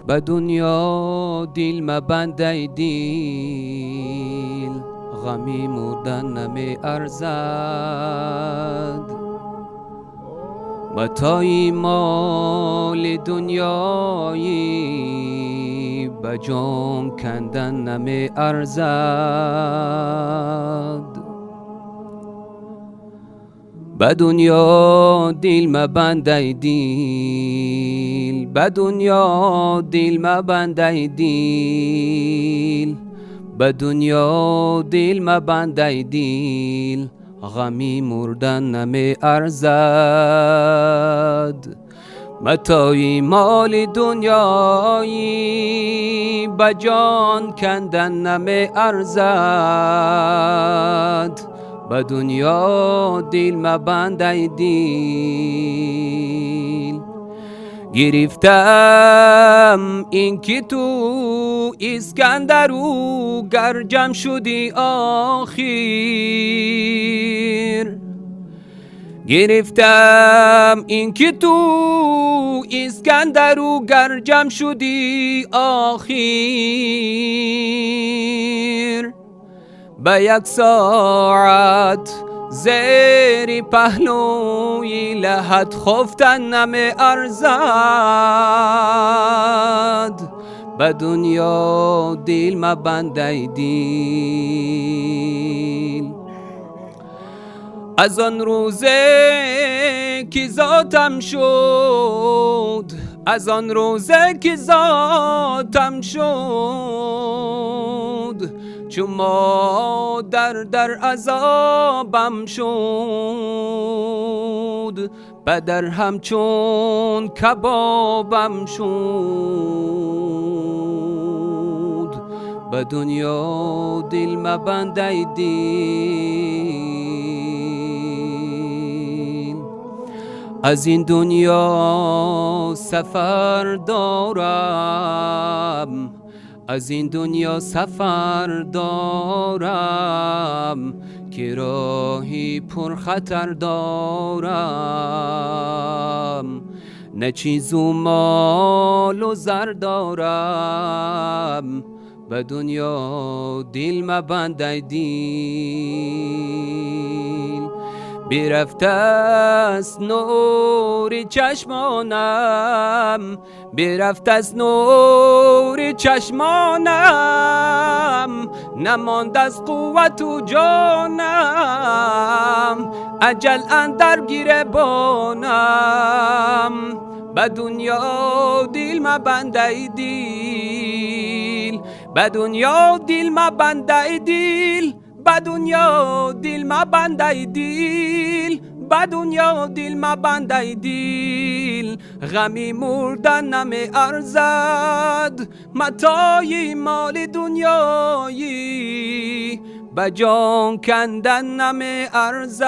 به دنیا دیل مبند ای دیل، غمی مردن نمی ارزد. متاعی مال دنیایی، به جان کندن نمی ارزد. به دنیا دیل مبند ای دیل، به دنیا دیل مبند ای دیل، به دنیا دیل مبند ای دیل، غمی مردن نمی ارزد. متاعی مال دنیایی، به جان کندن نمی ارزد. به دنیا دیل مبند ای دیل. گرفتم این که تو اسکندرو گرجم شدی آخر. گرفتم این که تو اسکندرو گرجم شدی آخر. به یک ساعت زیر پهلوی لحد خفتن نمی ارزد. به دنیا دیل مبند ای دیل. از آن روزه که ذاتم شد، از آن روزه که ذاتم شد، چو مادر در عذابم شد، پدر همچون کبابم شد. به دنیا دل مبند ای دیل. از این دنیا سفر دارم، از این دنیا سفر دارم، که راهی پر خطر دارم. نه چیز و مال و زر دارم، به دنیا دل مبند ای دیل. برفته است نور چشمانم، برفته است نور چشمانم، نماند از قوت و جانم، اجل اندر گریبانم. به دنیا دل مبند ای دیل، به دنیا دل مبند ای دیل، به دنیا دل مبند ای دیل، به دنیا دل مبند ای دیل. غمی مردن نمی ارزد، متاعی مال دنیایی، به جان کندن نمی ارزد.